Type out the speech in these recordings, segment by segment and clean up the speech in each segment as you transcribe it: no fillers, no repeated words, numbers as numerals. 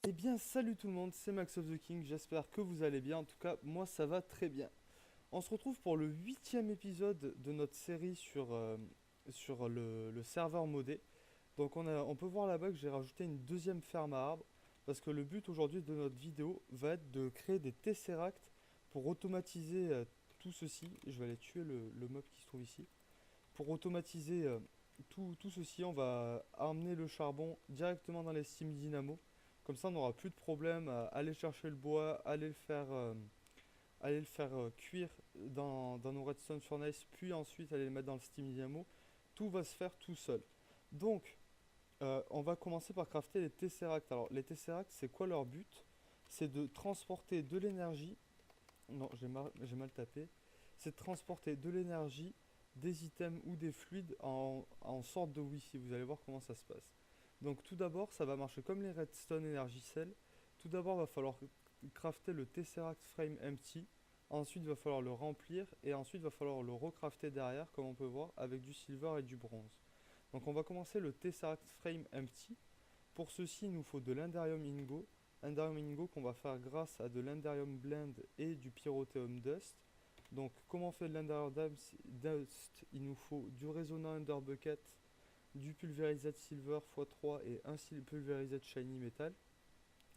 Eh bien salut tout le monde, c'est Max of the King, j'espère que vous allez bien, en tout cas moi ça va très bien. On se retrouve pour le 8e épisode de notre série sur le serveur modé. Donc on peut voir là-bas que j'ai rajouté une deuxième ferme à arbres, parce que le but aujourd'hui de notre vidéo va être de créer des tesseracts pour automatiser tout ceci. Je vais aller tuer le mob qui se trouve ici. Pour automatiser tout ceci, on va emmener le charbon directement dans les Steam Dynamo. Comme ça, on n'aura plus de problème à aller chercher le bois, aller le faire cuire dans nos Redstone Furnace, puis ensuite aller le mettre dans le Steam Dynamo. Tout va se faire tout seul. Donc, on va commencer par crafter les Tesseracts. Alors, les Tesseracts, c'est quoi leur but? C'est de transporter de l'énergie. Non, j'ai mal tapé. C'est de transporter de l'énergie, des items ou des fluides en sorte de Wi-Fi. Vous allez voir comment ça se passe. Donc tout d'abord, ça va marcher comme les Redstone Energy Cell. Tout d'abord, il va falloir crafter le Tesseract Frame Empty. Ensuite, il va falloir le remplir. Et ensuite, il va falloir le recrafter derrière, comme on peut voir, avec du silver et du bronze. Donc on va commencer le Tesseract Frame Empty. Pour ceci, il nous faut de l'Enderium Ingot. Enderium Ingot qu'on va faire grâce à de l'Enderium Blend et du Pyrotheum Dust. Donc, comment on fait de l'Enderium Dust? Il nous faut du Resonant Ender Bucket, du Pulverized Silver x3 et un Pulverized Shiny Metal.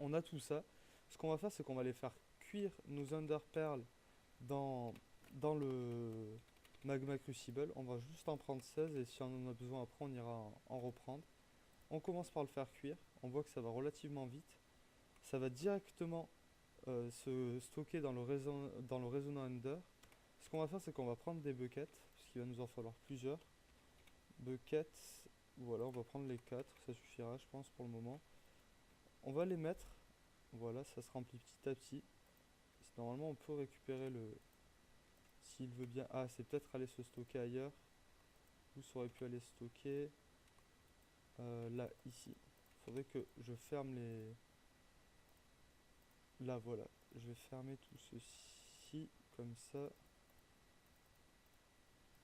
On a tout ça. Ce qu'on va faire, c'est qu'on va les faire cuire nos Ender Pearls dans, dans le Magma Crucible. On va juste en prendre 16 et si on en a besoin après, on ira en reprendre. On commence par le faire cuire. On voit que ça va relativement vite. Ça va directement se stocker dans le Resonant Ender. Ce qu'on va faire, c'est qu'on va prendre des buckets, parce qu'il va nous en falloir plusieurs. Buckets, voilà, on va prendre les 4, ça suffira, je pense, pour le moment. On va les mettre, voilà, ça se remplit petit à petit. Normalement, on peut récupérer le. S'il veut bien. Ah, c'est peut-être aller se stocker ailleurs. Où ça aurait pu aller stocker là, ici. Il faudrait que je ferme les. Là, voilà. Je vais fermer tout ceci, comme ça.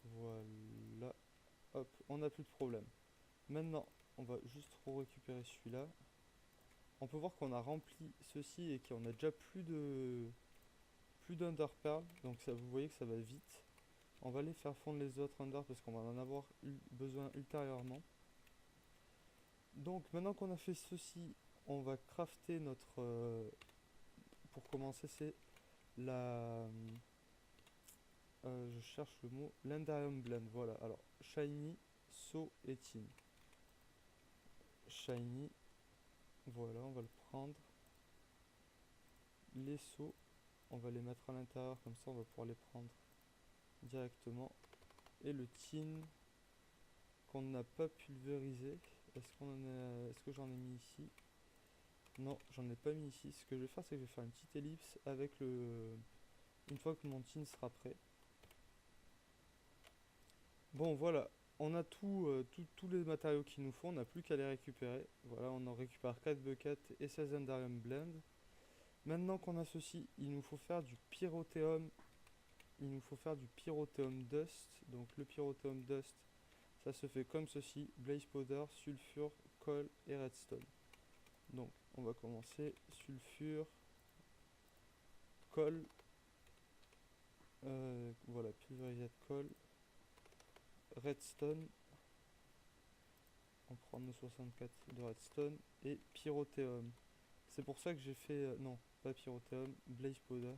Voilà. Hop, on n'a plus de problème. Maintenant, on va juste récupérer celui-là. On peut voir qu'on a rempli ceci et qu'on a déjà plus d'Underpearl. Donc ça, vous voyez que ça va vite. On va aller faire fondre les autres Under parce qu'on va en avoir besoin ultérieurement. Donc maintenant qu'on a fait ceci, on va crafter notre... pour commencer, c'est la... je cherche le mot. L'Enderium Blend. Voilà. Alors, Shiny, So et Tin. Shiny. Voilà, on va le prendre. Les seaux, on va les mettre à l'intérieur, comme ça on va pouvoir les prendre directement. Et le tin qu'on n'a pas pulvérisé, est-ce que j'en ai mis ici? Non, j'en ai pas mis ici. Ce que je vais faire, c'est que je vais faire une petite ellipse avec une fois que mon tin sera prêt. Bon, voilà, on a tous les matériaux qu'il nous faut, on n'a plus qu'à les récupérer. Voilà, on en récupère 4 buckets et 16 Enderium Blend. Maintenant qu'on a ceci, il nous faut faire du Pyrothéum. Il nous faut faire du Pyrotheum Dust. Donc le Pyrotheum Dust, ça se fait comme ceci. Blaze Powder, sulfure, coal et redstone. Donc on va commencer. Sulfure, coal. Voilà, pulverisé de coal. Redstone. On prend nos 64 de redstone. Et Pyrothéum. C'est pour ça que j'ai fait... non, pas Pyrothéum, Blaze Powder.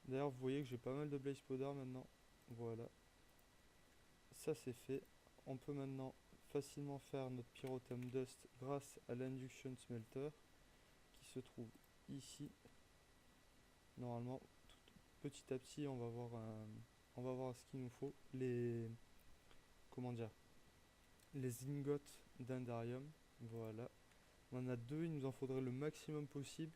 D'ailleurs, vous voyez que j'ai pas mal de Blaze Powder maintenant. Voilà. Ça c'est fait. On peut maintenant facilement faire notre Pyrotheum Dust grâce à l'Induction Smelter qui se trouve ici. Normalement, petit à petit, on va voir ce qu'il nous faut. Comment dire, les ingots d'Enderium. Voilà. On en a deux, il nous en faudrait le maximum possible.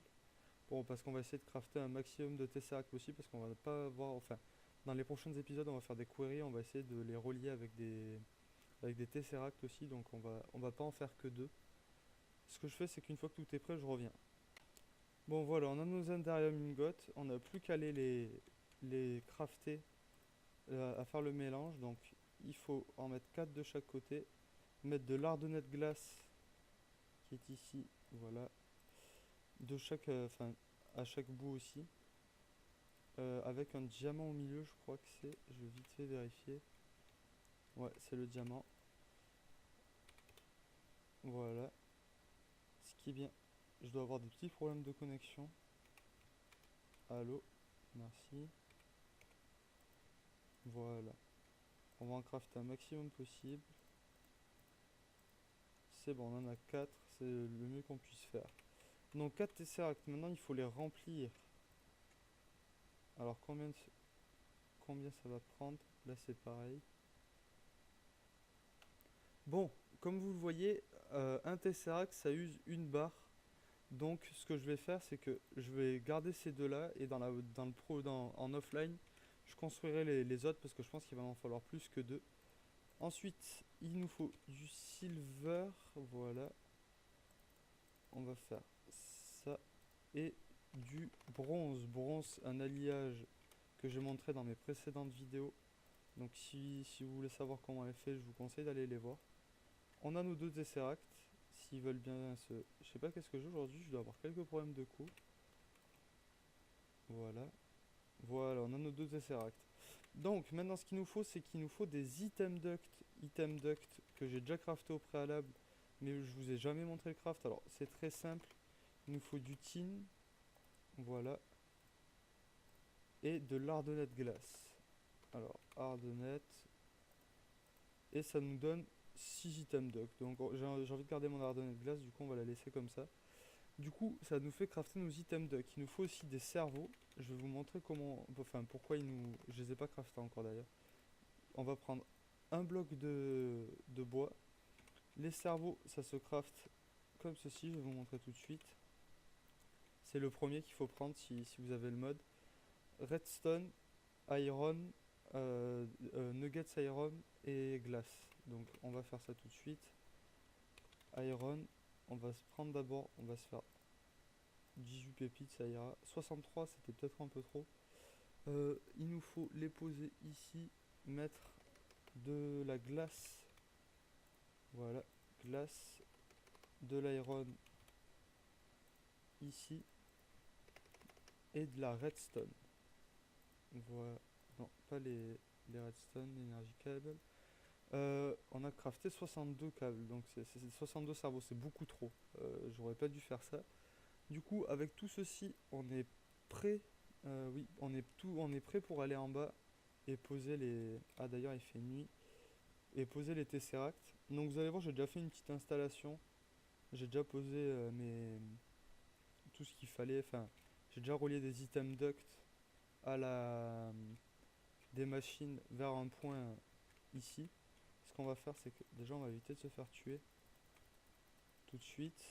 Bon, parce qu'on va essayer de crafter un maximum de Tesseract possible parce qu'on va pas avoir, enfin, dans les prochains épisodes, on va faire des queries, on va essayer de les relier avec des Tesseract aussi, donc on va pas en faire que deux. Ce que je fais, c'est qu'une fois que tout est prêt, je reviens. Bon voilà, on a nos Enderium Ingots, on n'a plus qu'à aller les crafter, à faire le mélange, donc il faut en mettre 4 de chaque côté, mettre de l'ardonnette glace qui est ici, voilà, de chaque, enfin, à chaque bout aussi, avec un diamant au milieu, je crois que c'est, je vais vite fait vérifier, ouais, c'est le diamant, voilà, ce qui est bien, je dois avoir des petits problèmes de connexion, allô, merci, voilà, on va en crafter un maximum possible, c'est bon, on en a 4, c'est le mieux qu'on puisse faire. Donc 4 Tesseract, maintenant il faut les remplir. Alors combien ça va prendre? Là c'est pareil. Bon, comme vous le voyez, un Tesseract ça use une barre. Donc ce que je vais faire c'est que je vais garder ces deux là et en offline je construirai les autres parce que je pense qu'il va en falloir plus que deux. Ensuite il nous faut du silver, voilà. On va faire ça et du bronze. Bronze, un alliage que je montrais dans mes précédentes vidéos. Donc si vous voulez savoir comment elle est faite, je vous conseille d'aller les voir. On a nos deux Tesseract. S'ils veulent bien se... Je sais pas qu'est-ce que j'ai aujourd'hui, je dois avoir quelques problèmes de coups. Voilà. Voilà, on a nos deux Tesseract. Donc maintenant ce qu'il nous faut, c'est qu'il nous faut des item duct. Item duct que j'ai déjà crafté au préalable, mais je vous ai jamais montré le craft. Alors c'est très simple. Il nous faut du tin. Voilà. Et de l'ardonnette glace. Alors, ardonnette. Et ça nous donne 6 items duck. Donc j'ai envie de garder mon ardonnette glace, du coup on va la laisser comme ça. Du coup, ça nous fait crafter nos items duck. Il nous faut aussi des cerveaux. Je vais vous montrer comment... Enfin, pourquoi ils nous... Je les ai pas craftés encore d'ailleurs. On va prendre un bloc de bois. Les cerveaux, ça se craft comme ceci. Je vais vous montrer tout de suite. C'est le premier qu'il faut prendre si vous avez le mode. Redstone, Iron, Nuggets Iron et Glace. Donc on va faire ça tout de suite. Iron, on va se prendre d'abord, on va se faire 18 pépites, ça ira. 63, c'était peut-être un peu trop. Il nous faut les poser ici, mettre de la glace. Voilà, glace, de l'iron ici et de la redstone. Voilà, non, pas les redstone, energy cable. On a crafté 62 câbles, donc c'est 62 cerveaux, c'est beaucoup trop. J'aurais pas dû faire ça. Du coup, avec tout ceci, on est prêt. Oui, on est prêt pour aller en bas et poser les. Ah d'ailleurs, il fait nuit. Et poser les Tesseract. Donc vous allez voir, j'ai déjà fait une petite installation. J'ai déjà posé tout ce qu'il fallait. Enfin, j'ai déjà relié des items duct à la des machines vers un point ici. Ce qu'on va faire, c'est que déjà on va éviter de se faire tuer tout de suite.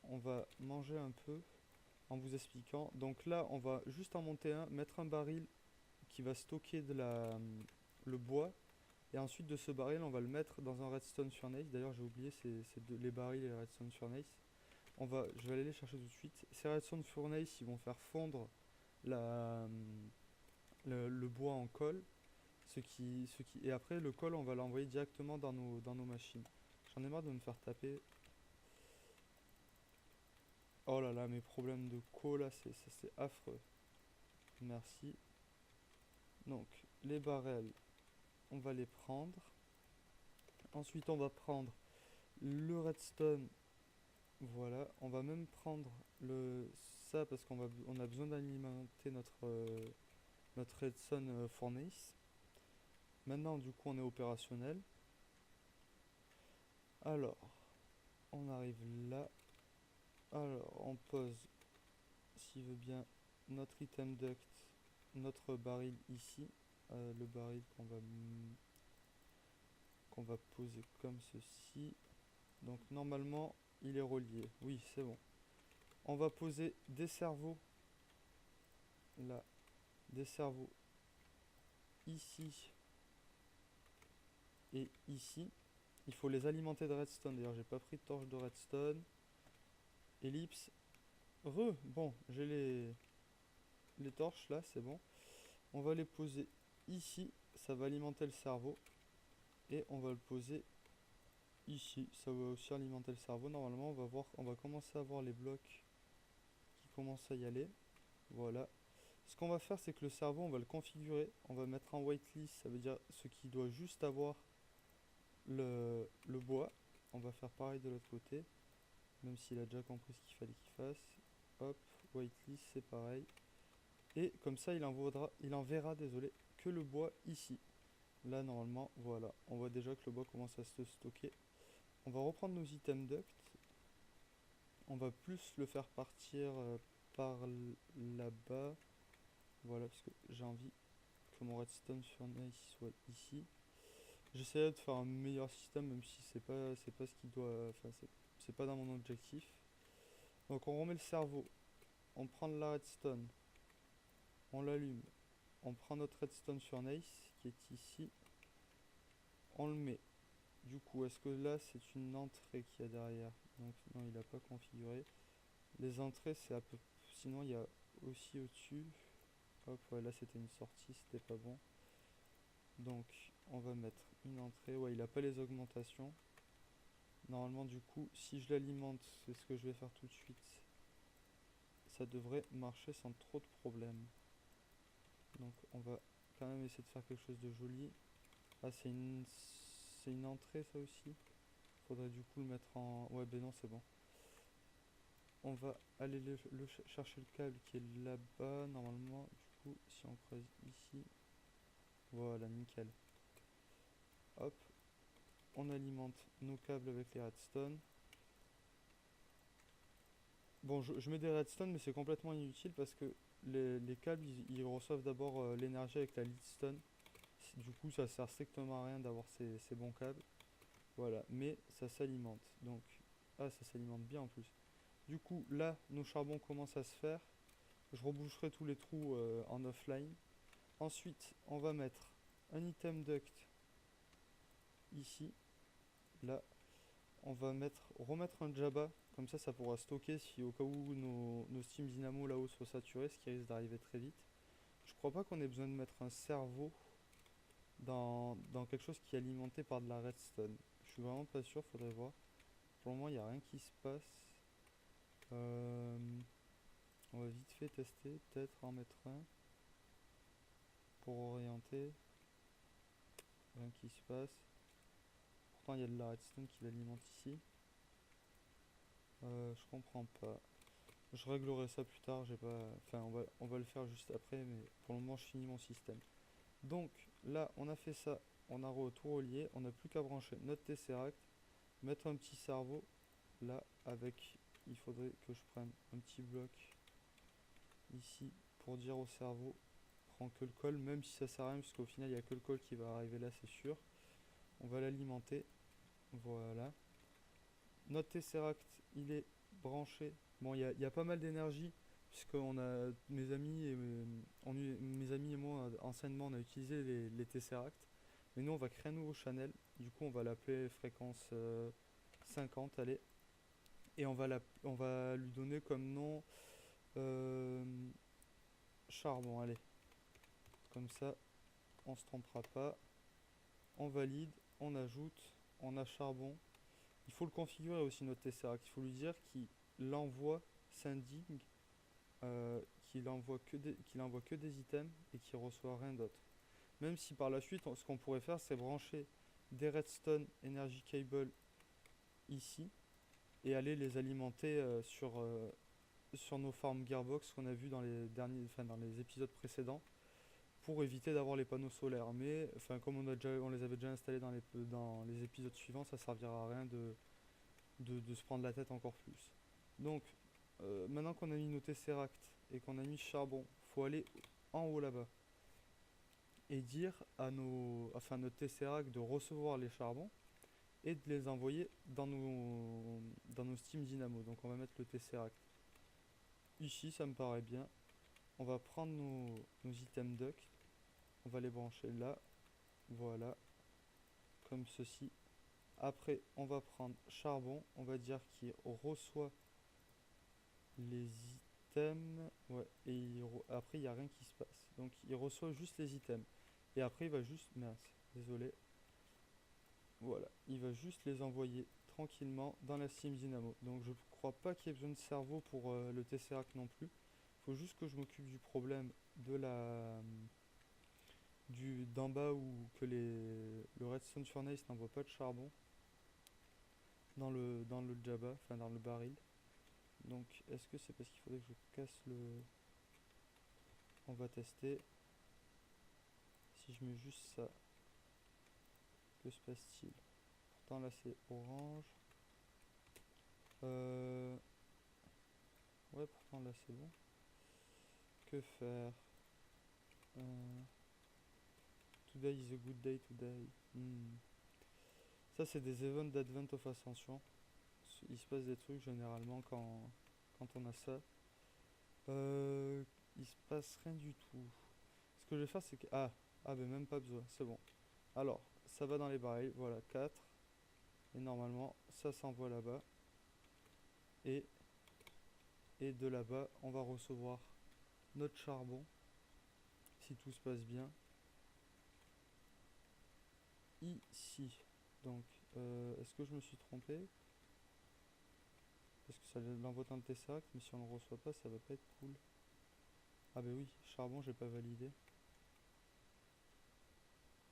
On va manger un peu en vous expliquant. Donc là, on va juste en monter un, mettre un baril qui va stocker le bois. Et ensuite de ce baril, on va le mettre dans un redstone furnace. D'ailleurs, j'ai oublié, les barils et les redstone furnace. Je vais aller les chercher tout de suite. Ces redstone furnace, ils vont faire fondre le bois en colle. Et après, le colle, on va l'envoyer directement dans nos machines. J'en ai marre de me faire taper. Oh là là, mes problèmes de là, c'est affreux. Merci. Donc, les barrels, on va les prendre. Ensuite, on va prendre le redstone. Voilà, on va même prendre ça parce on a besoin d'alimenter notre redstone furnace. Maintenant, du coup, on est opérationnel. Alors, on arrive là. Alors, on pose, s'il veut bien, notre item duct, notre baril ici. Le baril qu'on va poser comme ceci. Donc, normalement, il est relié. Oui, c'est bon. On va poser des cerveaux. Là, des cerveaux ici et ici. Il faut les alimenter de redstone. D'ailleurs, j'ai pas pris de torche de redstone. Ellipse. Bon, j'ai les torches là, c'est bon. On va les poser ici. Ça va alimenter le cerveau. Et on va le poser ici, ça va aussi alimenter le cerveau. Normalement, on va commencer à voir les blocs qui commencent à y aller. Voilà. Ce qu'on va faire, c'est que le cerveau, on va le configurer. On va mettre en whitelist, ça veut dire ce qui doit juste avoir le bois. On va faire pareil de l'autre côté, même s'il a déjà compris ce qu'il fallait qu'il fasse. Hop, whitelist, c'est pareil. Et comme ça, il enverra, désolé, que le bois ici. Là, normalement, voilà. On voit déjà que le bois commence à se stocker. On va reprendre nos items duct. On va plus le faire partir par là-bas. Voilà, parce que j'ai envie que mon redstone furnace soit ici. J'essaierai de faire un meilleur système, même si c'est pas ce qui doit, enfin c'est pas dans mon objectif. Donc on remet le cerveau, on prend de la redstone, on l'allume, on prend notre redstone furnace qui est ici, on le met. Du coup, est-ce que là c'est une entrée qu'il y a derrière? Donc non, il n'a pas configuré. Les entrées c'est un peu, sinon il y a aussi au-dessus. Hop, ouais, là c'était une sortie, c'était pas bon. Donc on va mettre une entrée. Ouais, il n'a pas les augmentations. Normalement, du coup, si je l'alimente, c'est ce que je vais faire tout de suite, ça devrait marcher sans trop de problèmes. Donc on va quand même essayer de faire quelque chose de joli. Ah, c'est une entrée ça aussi. Faudrait du coup le mettre en... Ouais, ben non, c'est bon. On va aller chercher le câble qui est là-bas, normalement. Du coup, si on creuse ici, voilà, nickel. Hop, on alimente nos câbles avec les redstone. Bon, je mets des redstone, mais c'est complètement inutile parce que les câbles, ils reçoivent d'abord l'énergie avec la leadstone. Du coup, ça sert strictement à rien d'avoir ces bons câbles. Voilà, mais ça s'alimente. Donc, ah, ça s'alimente bien en plus. Du coup, là, nos charbons commencent à se faire. Je reboucherai tous les trous en offline. Ensuite, on va mettre un item duct ici. Là, on va remettre un Jabba. Comme ça pourra stocker si au cas où nos Steam Dynamo là-haut soient saturés, ce qui risque d'arriver très vite. Je crois pas qu'on ait besoin de mettre un cerveau dans quelque chose qui est alimenté par de la redstone. Je suis vraiment pas sûr, faudrait voir. Pour le moment, il n'y a rien qui se passe. Euh, on va vite fait tester, peut-être en mettre un pour orienter. Rien qui se passe. Pourtant, il y a de la redstone qui l'alimente ici. Je comprends pas. Je réglerai ça plus tard, j'ai pas... Enfin, on va le faire juste après, mais pour le moment, je finis mon système. Donc, là, on a fait ça, on a tout relié, on n'a plus qu'à brancher notre Tesseract, mettre un petit cerveau, là, avec... Il faudrait que je prenne un petit bloc ici pour dire au cerveau, prends que le col, même si ça sert à rien, puisqu'au final, il n'y a que le col qui va arriver là, c'est sûr. On va l'alimenter, voilà. Notre Tesseract, il est branché. Bon, il y a pas mal d'énergie, puisqu'on a mes amis et moi, anciennement, on a utilisé les Tesseract. Mais nous, on va créer un nouveau channel. Du coup, on va l'appeler fréquence 50, allez. Et on va lui donner comme nom euh, charbon, allez. Comme ça, on se trompera pas. On valide, on ajoute, on a charbon. Il faut le configurer aussi notre Tesseract. Il faut lui dire qu'il envoie sending, qu'il envoie que des items et qu'il reçoit rien d'autre. Même si par la suite, ce qu'on pourrait faire, c'est brancher des redstone energy cable ici et aller les alimenter sur nos farms gearbox qu'on a vu dans dans les épisodes précédents pour éviter d'avoir les panneaux solaires. Mais enfin, comme on les avait déjà installés dans les épisodes suivants, ça servira à rien de se prendre la tête encore plus. Donc, maintenant qu'on a mis nos Tesseract et qu'on a mis charbon, faut aller en haut là-bas et dire à notre Tesseract de recevoir les charbons et de les envoyer dans nos Steam Dynamo. Donc on va mettre le Tesseract ici, ça me paraît bien. On va prendre nos items duct, on va les brancher là, voilà, comme ceci. Après, on va prendre charbon, on va dire qu'il reçoit les items, ouais, et après il n'y a rien qui se passe. Donc il reçoit juste les items. Et après il va juste, mince, désolé, Voilà, il va juste les envoyer tranquillement dans la Steam Dynamo. Donc je crois pas qu'il y ait besoin de cerveau pour le Tesseract non plus. Faut juste que je m'occupe du problème de la du d'en bas où que le Redstone Furnace n'envoie pas de charbon dans le Jabba, enfin dans le baril. Donc est-ce que c'est parce qu'il faudrait que je casse le... On va tester. Si je mets juste ça, que se passe-t-il? Pourtant là c'est orange. Euh... Ouais, pourtant là c'est bon. Que faire? Euh, Today is a good day today. Ça, c'est des events d'Advent of Ascension. Il se passe des trucs généralement quand on a ça. Il se passe rien du tout. Ce que je vais faire, c'est que. Ah, ben même pas besoin, c'est bon. Alors, ça va dans les barils, voilà, 4. Et normalement, ça s'envoie là-bas. Et, et de là-bas, on va recevoir notre charbon, si tout se passe bien, ici. Donc, est-ce que je me suis trompé? Parce que ça l'envoie dans le Tesseract, mais si on le reçoit pas, ça va pas être cool. Ah bah oui, charbon, j'ai pas validé.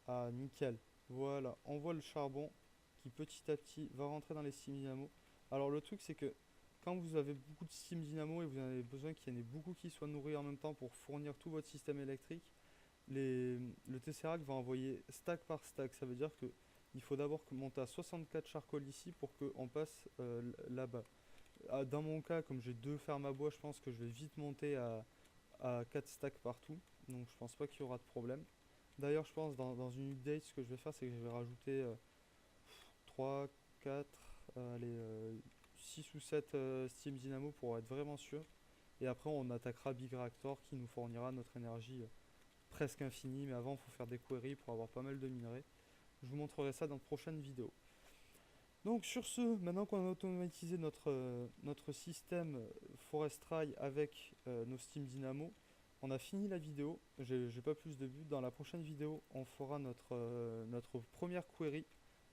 Ah, nickel. Voilà, on voit le charbon qui petit à petit va rentrer dans les Steam Dynamo. Alors le truc c'est que quand vous avez beaucoup de Steam Dynamo et vous en avez besoin qu'il y en ait beaucoup qui soient nourris en même temps pour fournir tout votre système électrique, le Tesseract va envoyer stack par stack. Ça veut dire que il faut d'abord monter à 64 charcoal ici pour qu'on passe là-bas. Dans mon cas, comme j'ai deux fermes à bois, je pense que je vais vite monter à 4 stacks partout. Donc je pense pas qu'il y aura de problème. D'ailleurs, je pense dans une update, ce que je vais faire, c'est que je vais rajouter 3, 4, allez, 6 ou 7 Steam Dynamo pour être vraiment sûr. Et après, on attaquera Big Reactor qui nous fournira notre énergie presque infinie. Mais avant, il faut faire des queries pour avoir pas mal de minerais. Je vous montrerai ça dans de prochaines vidéos. Donc sur ce, maintenant qu'on a automatisé notre système Forestry avec nos Steam Dynamo, on a fini la vidéo. J'ai pas plus de but. Dans la prochaine vidéo, on fera notre première query.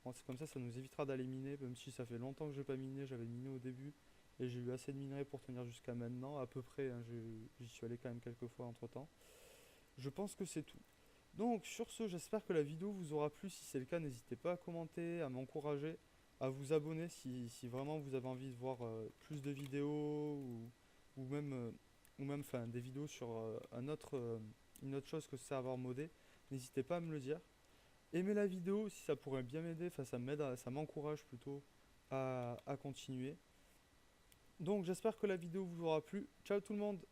Bon, c'est comme ça nous évitera d'aller miner, même si ça fait longtemps que je n'ai pas miné. J'avais miné au début et j'ai eu assez de minerais pour tenir jusqu'à maintenant, à peu près. Hein, j'y suis allé quand même quelques fois entre temps. Je pense que c'est tout. Donc sur ce, j'espère que la vidéo vous aura plu. Si c'est le cas, n'hésitez pas à commenter, à m'encourager, à vous abonner si vraiment vous avez envie de voir plus de vidéos ou même, des vidéos sur une autre chose que ce serveur modé. N'hésitez pas à me le dire. Aimez la vidéo si ça pourrait bien m'aider, enfin ça m'aide, ça m'encourage plutôt à continuer. Donc j'espère que la vidéo vous aura plu. Ciao tout le monde!